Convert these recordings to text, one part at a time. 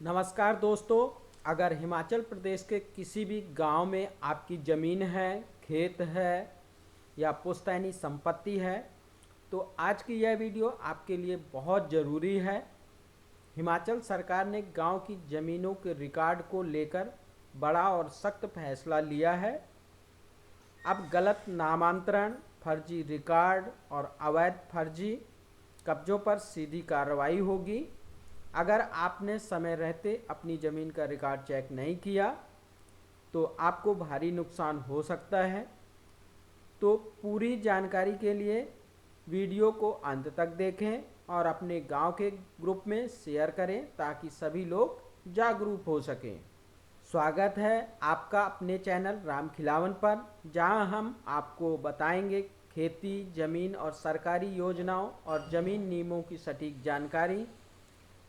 नमस्कार दोस्तों। अगर हिमाचल प्रदेश के किसी भी गांव में आपकी ज़मीन है, खेत है या पुश्तैनी संपत्ति है तो आज की यह वीडियो आपके लिए बहुत ज़रूरी है। हिमाचल सरकार ने गांव की ज़मीनों के रिकॉर्ड को लेकर बड़ा और सख्त फैसला लिया है। अब गलत नामांतरण, फर्जी रिकॉर्ड और अवैध फर्जी कब्जों पर सीधी कार्रवाई होगी। अगर आपने समय रहते अपनी ज़मीन का रिकॉर्ड चेक नहीं किया तो आपको भारी नुकसान हो सकता है। तो पूरी जानकारी के लिए वीडियो को अंत तक देखें और अपने गांव के ग्रुप में शेयर करें ताकि सभी लोग जागरूक हो सकें। स्वागत है आपका अपने चैनल राम खिलावन पर, जहां हम आपको बताएंगे खेती, ज़मीन और सरकारी योजनाओं और ज़मीन नियमों की सटीक जानकारी।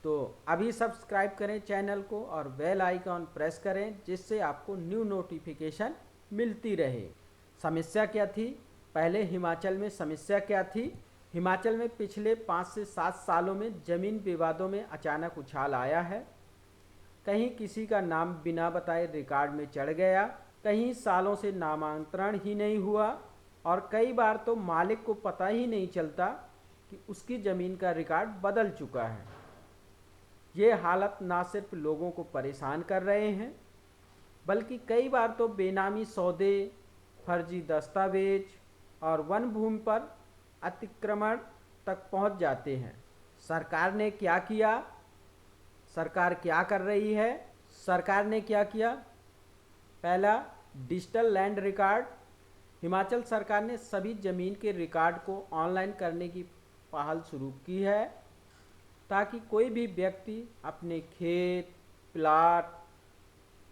तो अभी सब्सक्राइब करें चैनल को और बेल आइकॉन प्रेस करें जिससे आपको न्यू नोटिफिकेशन मिलती रहे। समस्या क्या थी? पहले हिमाचल में समस्या क्या थी? हिमाचल में पिछले 5 से 7 सालों में ज़मीन विवादों में अचानक उछाल आया है। कहीं किसी का नाम बिना बताए रिकॉर्ड में चढ़ गया, कहीं सालों से नामांतरण ही नहीं हुआ और कई बार तो मालिक को पता ही नहीं चलता कि उसकी ज़मीन का रिकॉर्ड बदल चुका है। ये हालत ना सिर्फ लोगों को परेशान कर रहे हैं बल्कि कई बार तो बेनामी सौदे, फर्जी दस्तावेज और वन भूमि पर अतिक्रमण तक पहुंच जाते हैं। सरकार ने क्या किया? सरकार क्या कर रही है? सरकार ने क्या किया? पहला, डिजिटल लैंड रिकॉर्ड। हिमाचल सरकार ने सभी ज़मीन के रिकॉर्ड को ऑनलाइन करने की पहल शुरू की है ताकि कोई भी व्यक्ति अपने खेत, प्लाट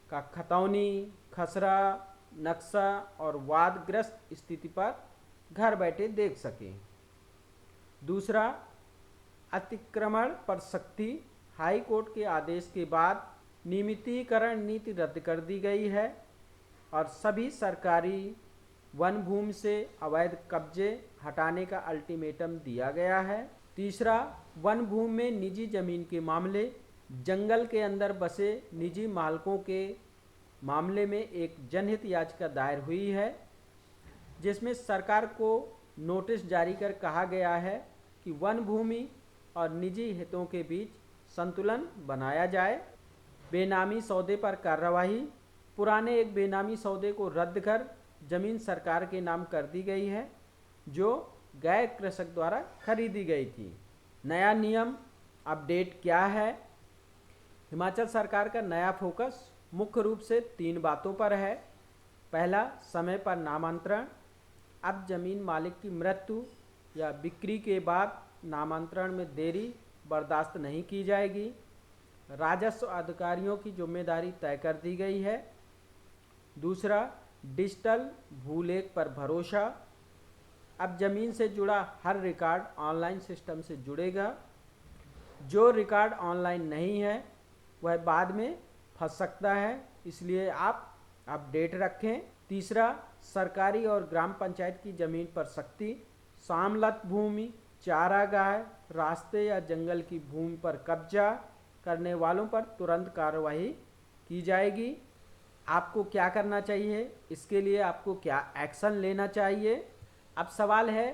का खतौनी, खसरा, नक्शा और वादग्रस्त स्थिति पर घर बैठे देख सके। दूसरा, अतिक्रमण पर सख्ती। हाई कोर्ट के आदेश के बाद नियमितीकरण नीति रद्द कर दी गई है और सभी सरकारी वन भूमि से अवैध कब्जे हटाने का अल्टीमेटम दिया गया है। तीसरा, वन भूमि में निजी जमीन के मामले। जंगल के अंदर बसे निजी मालिकों के मामले में एक जनहित याचिका दायर हुई है जिसमें सरकार को नोटिस जारी कर कहा गया है कि वन भूमि और निजी हितों के बीच संतुलन बनाया जाए। बेनामी सौदे पर कार्रवाई। पुराने एक बेनामी सौदे को रद्द कर जमीन सरकार के नाम कर दी गई है जो गैर कृषक द्वारा खरीदी गई थी। नया नियम अपडेट क्या है? हिमाचल सरकार का नया फोकस मुख्य रूप से 3 बातों पर है। पहला, समय पर नामांतरण। अब जमीन मालिक की मृत्यु या बिक्री के बाद नामांतरण में देरी बर्दाश्त नहीं की जाएगी। राजस्व अधिकारियों की जिम्मेदारी तय कर दी गई है। दूसरा, डिजिटल भूलेख पर भरोसा। अब ज़मीन से जुड़ा हर रिकॉर्ड ऑनलाइन सिस्टम से जुड़ेगा। जो रिकॉर्ड ऑनलाइन नहीं है वह बाद में फंस सकता है, इसलिए आप अपडेट रखें। तीसरा, सरकारी और ग्राम पंचायत की ज़मीन पर सख्ती। सामलत भूमि, चारागाह, रास्ते या जंगल की भूमि पर कब्जा करने वालों पर तुरंत कार्रवाई की जाएगी। आपको क्या करना चाहिए? इसके लिए आपको क्या एक्शन लेना चाहिए? अब सवाल है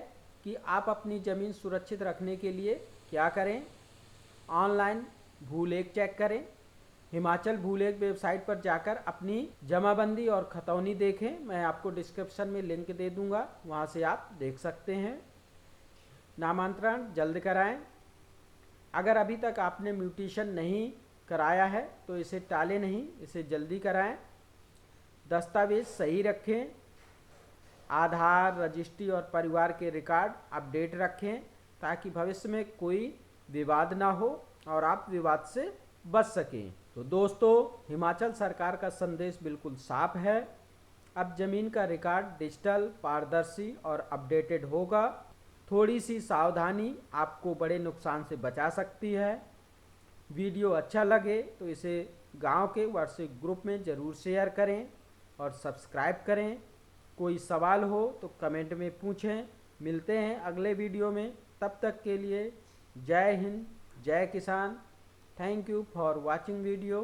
कि आप अपनी ज़मीन सुरक्षित रखने के लिए क्या करें? ऑनलाइन भूलेख चेक करें। हिमाचल भूलेख वेबसाइट पर जाकर अपनी जमाबंदी और खतौनी देखें। मैं आपको डिस्क्रिप्शन में लिंक दे दूंगा, वहां से आप देख सकते हैं। नामांतरण जल्द कराएं। अगर अभी तक आपने म्यूटेशन नहीं कराया है तो इसे टालें नहीं, इसे जल्दी कराएं। दस्तावेज सही रखें। आधार, रजिस्ट्री और परिवार के रिकॉर्ड अपडेट रखें ताकि भविष्य में कोई विवाद ना हो और आप विवाद से बच सकें। तो दोस्तों, हिमाचल सरकार का संदेश बिल्कुल साफ है। अब ज़मीन का रिकॉर्ड डिजिटल, पारदर्शी और अपडेटेड होगा। थोड़ी सी सावधानी आपको बड़े नुकसान से बचा सकती है। वीडियो अच्छा लगे तो इसे गांव के व्हाट्सएप ग्रुप में ज़रूर शेयर करें और सब्सक्राइब करें। कोई सवाल हो तो कमेंट में पूछें। मिलते हैं अगले वीडियो में, तब तक के लिए जय हिंद, जय किसान। Thank you for watching video.